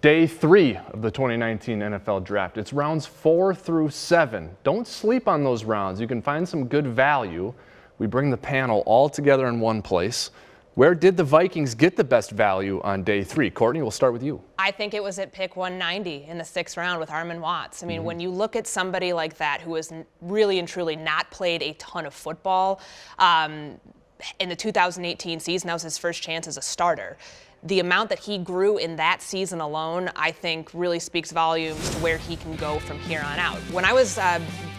Day 3 of the 2019 NFL Draft. It's rounds 4 through 7. Don't sleep on those rounds. You can find some good value. We bring the panel all together in one place. Where did the Vikings get the best value on Day 3? Courtney, we'll start with you. I think it was at pick 190 in the 6th round with Armon Watts. I mean, when you look at somebody like that who has really and truly not played a ton of football, in the 2018 season, that was his first chance as a starter. The amount that he grew in that season alone, I think, really speaks volumes to where he can go from here on out. When I was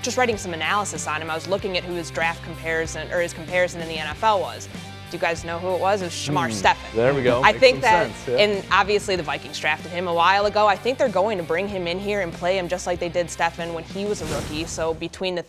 just writing some analysis on him, I was looking at who his draft comparison, or his comparison in the NFL was. Do you guys know who it was? It was Shamar Stephen. There we go. I think that, sense, yeah. And obviously the Vikings drafted him a while ago. I think they're going to bring him in here and play him just like they did Stephen when he was a rookie. So between the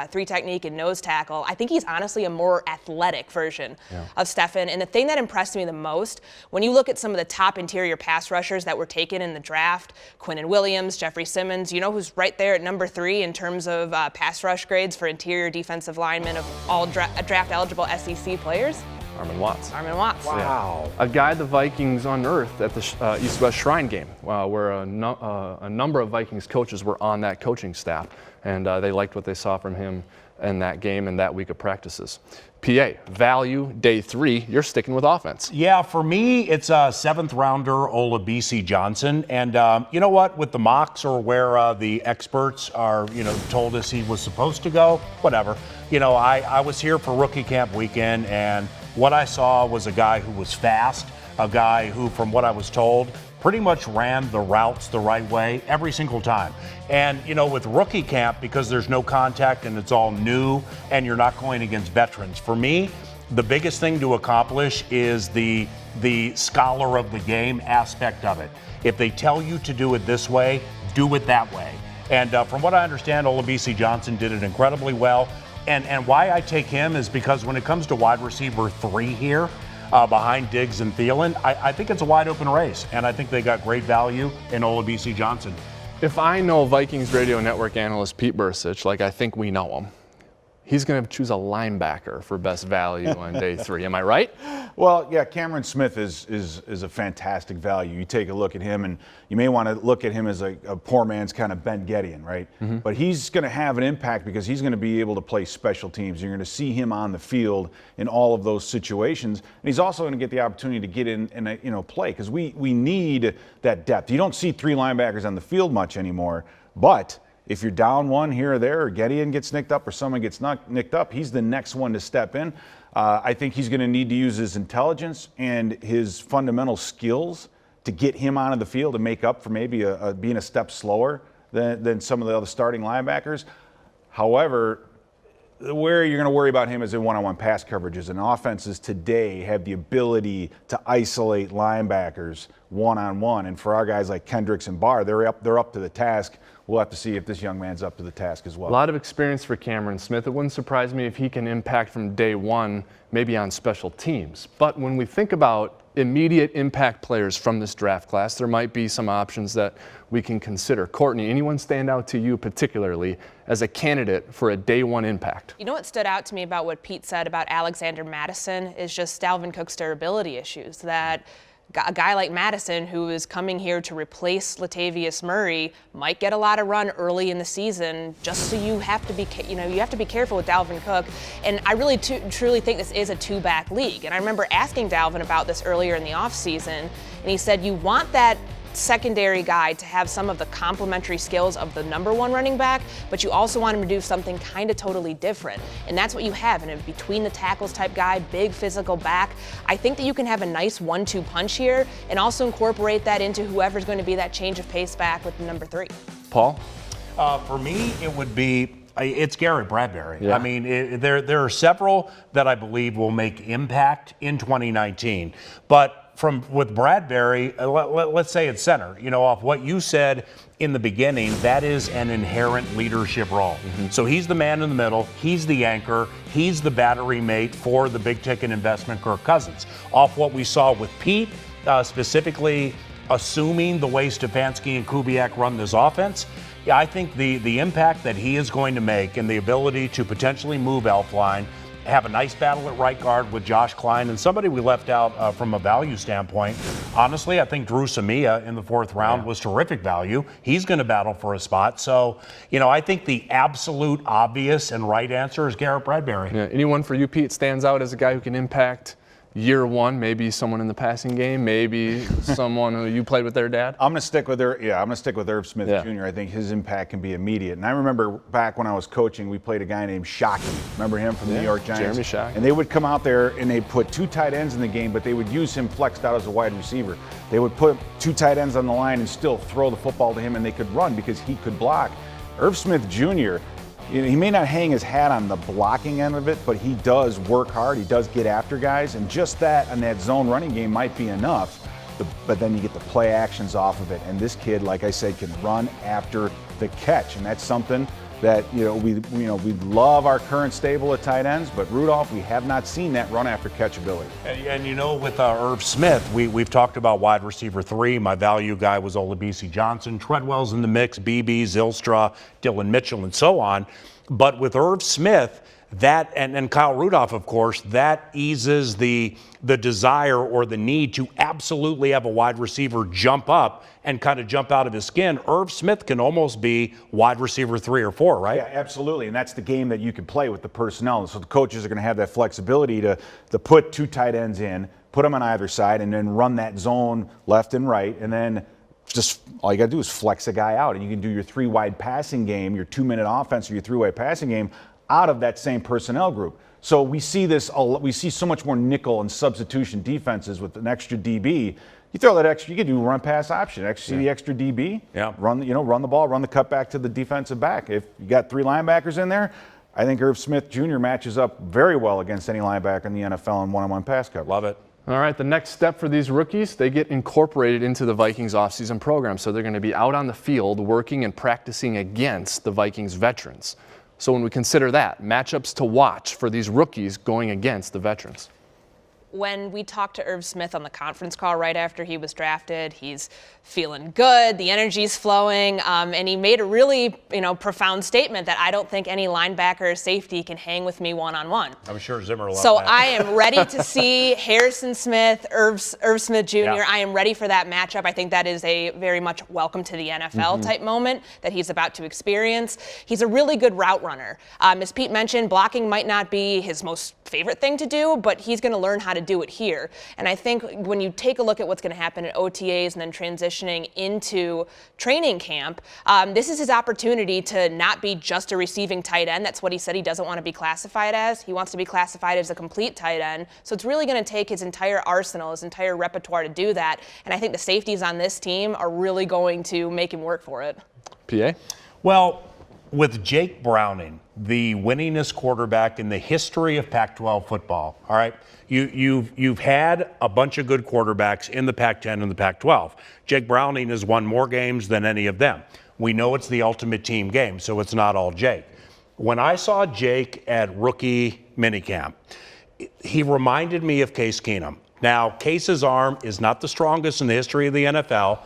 three technique and nose tackle, I think he's honestly a more athletic version of Stephen. And the thing that impressed me the most, when you look at some of the top interior pass rushers that were taken in the draft, Quinnen Williams, Jeffrey Simmons, you know who's right there at number 3 in terms of pass rush grades for interior defensive linemen of all draft-eligible SEC players? Armon Watts. Armon Watts. Wow. A guy the Vikings unearthed at the East-West Shrine game, where a number of Vikings coaches were on that coaching staff, and they liked what they saw from him in that game and that week of practices. PA, value, Day 3, you're sticking with offense. Yeah, for me, it's a 7th rounder, Olabisi Johnson. And you know what? With the mocks or where the experts are, told us he was supposed to go, whatever. I was here for rookie camp weekend, and what I saw was a guy who was fast, a guy who, from what I was told, pretty much ran the routes the right way every single time. And, with rookie camp, because there's no contact and it's all new and you're not going against veterans, for me, the biggest thing to accomplish is the scholar of the game aspect of it. If they tell you to do it this way, do it that way. And from what I understand, Olabisi Johnson did it incredibly well. And why I take him is because when it comes to wide receiver 3 here, behind Diggs and Thielen, I think it's a wide open race. And I think they got great value in Olabisi Johnson. If I know Vikings Radio Network analyst Pete Bercich, like I think we know him, he's going to choose a linebacker for best value on Day 3. Am I right? Well, yeah, Cameron Smith is a fantastic value. You take a look at him, and you may want to look at him as a poor man's kind of Ben Gedeon, right? Mm-hmm. But he's going to have an impact because he's going to be able to play special teams. You're going to see him on the field in all of those situations, and he's also going to get the opportunity to get in and play because we need that depth. You don't see 3 linebackers on the field much anymore, but if you're down one here or there, or Gedeon gets nicked up or someone gets nicked up, he's the next one to step in. I think he's going to need to use his intelligence and his fundamental skills to get him onto the field and make up for maybe being a step slower than some of the other starting linebackers. However, where you're going to worry about him is in one-on-one pass coverages, and offenses today have the ability to isolate linebackers one-on-one. And for our guys like Kendricks and Barr, they're up to the task. We'll have to see if this young man's up to the task as well. A lot of experience for Cameron Smith. It wouldn't surprise me if he can impact from day 1, maybe on special teams. But when we think about immediate impact players from this draft class, there might be some options that we can consider. Courtney, anyone stand out to you particularly as a candidate for a day 1 impact? You know what stood out to me about what Pete said about Alexander Mattison is just Dalvin Cook's durability issues. That a guy like Mattison, who is coming here to replace Latavius Murray, might get a lot of run early in the season. Just so you have to be careful with Dalvin Cook. And I really truly think this is a 2-back league. And I remember asking Dalvin about this earlier in the offseason, and he said you want that secondary guy to have some of the complementary skills of the number 1 running back, but you also want him to do something kind of totally different. And that's what you have in a between the tackles type guy, big physical back. I think that you can have a nice 1-2 punch here and also incorporate that into whoever's going to be that change of pace back with the number 3. Paul? For me, it would be it's Garrett Bradbury. Yeah. I mean, there are several that I believe will make impact in 2019. But with Bradbury, let's say at center, off what you said in the beginning, that is an inherent leadership role. Mm-hmm. So he's the man in the middle, he's the anchor, he's the battery mate for the big ticket investment, Kirk Cousins. Off what we saw with Pete, specifically assuming the way Stefanski and Kubiak run this offense, I think the impact that he is going to make and the ability to potentially move Elflein have a nice battle at right guard with Josh Klein, and somebody we left out from a value standpoint. Honestly, I think Dru Samia in the 4th round was terrific value. He's going to battle for a spot. So, I think the absolute obvious and right answer is Garrett Bradbury. Yeah. Anyone for you, Pete, stands out as a guy who can impact year one, maybe someone in the passing game, maybe someone who you played with their dad? I'm going to stick with Irv Smith Jr. I think his impact can be immediate. And I remember back when I was coaching, we played a guy named Shockey. Remember him from the New York Giants? Jeremy Shockey. And they would come out there and they'd put 2 tight ends in the game, but they would use him flexed out as a wide receiver. They would put 2 tight ends on the line and still throw the football to him, and they could run because he could block. Irv Smith Jr., he may not hang his hat on the blocking end of it, but he does work hard. He does get after guys, and just that and that zone running game might be enough. But then you get the play actions off of it, and this kid, like I said, can run after the catch, and that's something that we love our current stable of tight ends, but Rudolph, we have not seen that run after catch ability. And with Irv Smith, we've talked about wide receiver 3. My value guy was Olabisi Johnson. Treadwell's in the mix, BB, Zylstra, Dylan Mitchell, and so on. But with Irv Smith, that and Kyle Rudolph, of course, that eases the desire or the need to absolutely have a wide receiver jump up and kind of jump out of his skin. Irv Smith can almost be wide receiver 3 or 4, right? Yeah, absolutely. And that's the game that you can play with the personnel. So the coaches are going to have that flexibility to put 2 tight ends in, put them on either side, and then run that zone left and right. And then just all you got to do is flex a guy out. And you can do your 3-wide passing game, your 2-minute offense, or your 3-wide passing game out of that same personnel group. So we see so much more nickel and substitution defenses with an extra DB. You throw that extra, you can do run pass option. See the extra DB, run the ball, run the cutback to the defensive back. If you got 3 linebackers in there, I think Irv Smith Jr. matches up very well against any linebacker in the NFL in one-on-one pass coverage. Love it. All right, the next step for these rookies, they get incorporated into the Vikings offseason program. So they're going to be out on the field working and practicing against the Vikings veterans. So when we consider that, matchups to watch for these rookies going against the veterans. When we talked to Irv Smith on the conference call right after he was drafted, he's feeling good, the energy's flowing, and he made a really profound statement that I don't think any linebacker or safety can hang with me one-on-one. I'm sure Zimmer loved So that. I am ready to see Harrison Smith, Irv Smith Jr. Yeah. I am ready for that matchup. I think that is a very much welcome to the NFL type moment that he's about to experience. He's a really good route runner. As Pete mentioned, blocking might not be his most favorite thing to do, but he's going to learn how to do it here. And I think when you take a look at what's going to happen at OTAs and then transitioning into training camp, this is his opportunity to not be just a receiving tight end. That's what he said he doesn't want to be classified as. He wants to be classified as a complete tight end. So it's really going to take his entire arsenal, his entire repertoire to do that. And I think the safeties on this team are really going to make him work for it. PA? Well, with Jake Browning, the winningest quarterback in the history of Pac-12 football, all right, you've had a bunch of good quarterbacks in the Pac-10 and the Pac-12. Jake Browning has won more games than any of them. We know it's the ultimate team game, so it's not all Jake. When I saw Jake at rookie minicamp, he reminded me of Case Keenum. Now, Case's arm is not the strongest in the history of the NFL,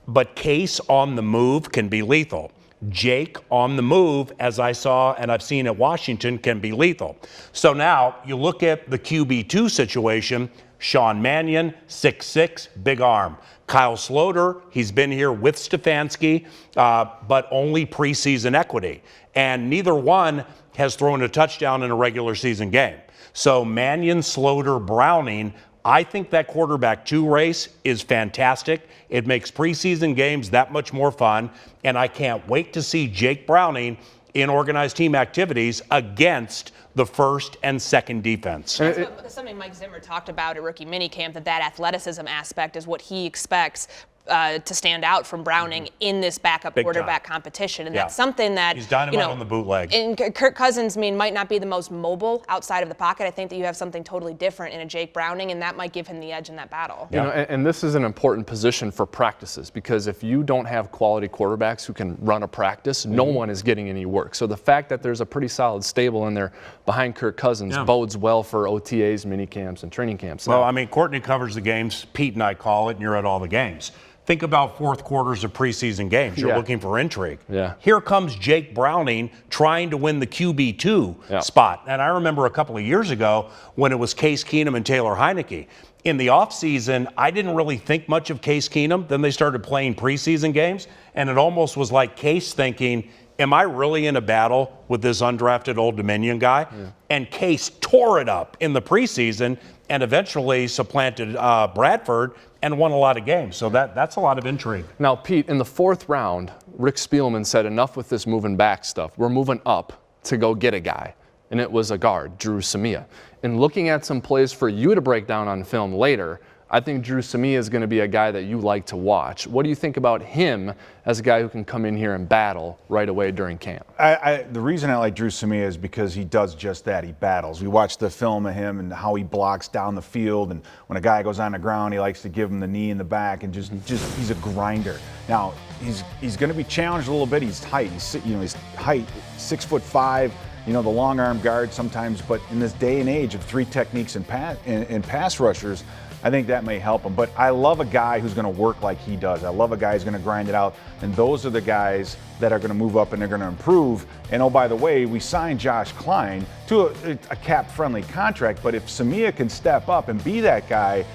but Case on the move can be lethal. Jake on the move, as I saw and I've seen at Washington, can be lethal. So now you look at the QB2 situation, Sean Mannion, 6'6", big arm. Kyle Sloter, he's been here with Stefanski, but only preseason equity. And neither one has thrown a touchdown in a regular season game. So Mannion, Sloter, Browning, I think that quarterback 2 race is fantastic. It makes preseason games that much more fun, and I can't wait to see Jake Browning in organized team activities against the first and second defense. That's something Mike Zimmer talked about at rookie minicamp, that athleticism aspect is what he expects to stand out from Browning in this backup Big quarterback time. competition. And that's something that he's dynamite on the bootleg. And Kirk Cousins might not be the most mobile outside of the pocket. I think that you have something totally different in a Jake Browning, and that might give him the edge in that battle. You know, and this is an important position for practices, because if you don't have quality quarterbacks who can run a practice, no one is getting any work. So the fact that there's a pretty solid stable in there behind Kirk Cousins bodes well for OTAs, mini camps, and training camps. Well, I mean, Courtney covers the games. Pete and I call it, and you're at all the games. Think about fourth quarters of preseason games. You're Yeah. looking for intrigue. Yeah. Here comes Jake Browning trying to win the QB2 Yeah. spot. And I remember a couple of years ago when it was Case Keenum and Taylor Heineke. In the offseason, I didn't really think much of Case Keenum. Then they started playing preseason games, and it almost was like Case thinking, am I really in a battle with this undrafted Old Dominion guy? Yeah. And Case tore it up in the preseason and eventually supplanted Bradford and won a lot of games. So that's a lot of intrigue. Now, Pete, in the fourth round, Rick Spielman said enough with this moving back stuff. We're moving up to go get a guy. And it was a guard, Dru Samia. And looking at some plays for you to break down on film later, I think Dru Samia is going to be a guy that you like to watch. What do you think about him as a guy who can come in here and battle right away during camp? The reason I like Dru Samia is because he does just that. He battles. We watched the film of him and how he blocks down the field. And when a guy goes on the ground, he likes to give him the knee in the back and just he's a grinder. Now he's going to be challenged a little bit. He's height. He's height 6'5". The long arm guard sometimes. But in this day and age of three techniques and pass rushers, I think that may help him. But I love a guy who's going to work like he does. I love a guy who's going to grind it out. And those are the guys that are going to move up and they're going to improve. And oh, by the way, we signed Josh Klein to a cap-friendly contract. But if Samia can step up and be that guy,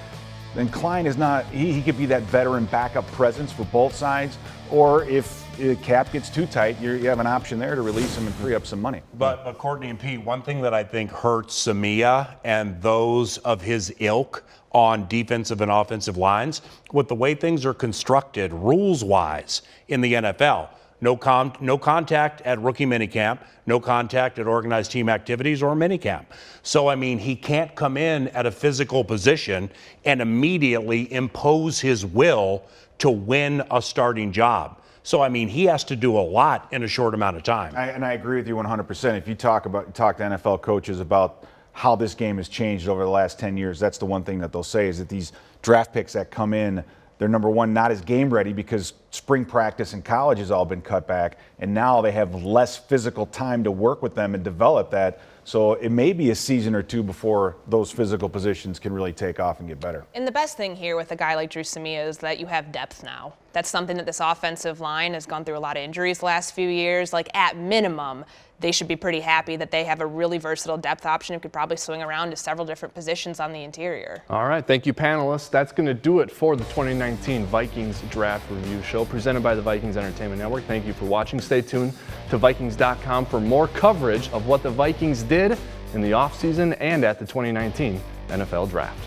then Klein is not, he could be that veteran backup presence for both sides. Or if the cap gets too tight, you have an option there to release him and free up some money. But Courtney and Pete, one thing that I think hurts Samia and those of his ilk on defensive and offensive lines, with the way things are constructed rules-wise in the NFL, no contact at rookie minicamp, no contact at organized team activities or minicamp. So, I mean, he can't come in at a physical position and immediately impose his will to win a starting job. So, I mean, he has to do a lot in a short amount of time. And I agree with you 100%. If you talk to NFL coaches about how this game has changed over the last 10 years, that's the one thing that they'll say is that these draft picks that come in, they're number one, not as game ready because spring practice in college has all been cut back, and now they have less physical time to work with them and develop that. So it may be a season or two before those physical positions can really take off and get better. And the best thing here with a guy like Dru Samia is that you have depth now. That's something that this offensive line has gone through a lot of injuries the last few years. Like, at minimum, they should be pretty happy that they have a really versatile depth option who could probably swing around to several different positions on the interior. All right, thank you, panelists. That's going to do it for the 2019 Vikings Draft Review Show presented by the Vikings Entertainment Network. Thank you for watching. Stay tuned to Vikings.com for more coverage of what the Vikings did in the offseason and at the 2019 NFL Draft.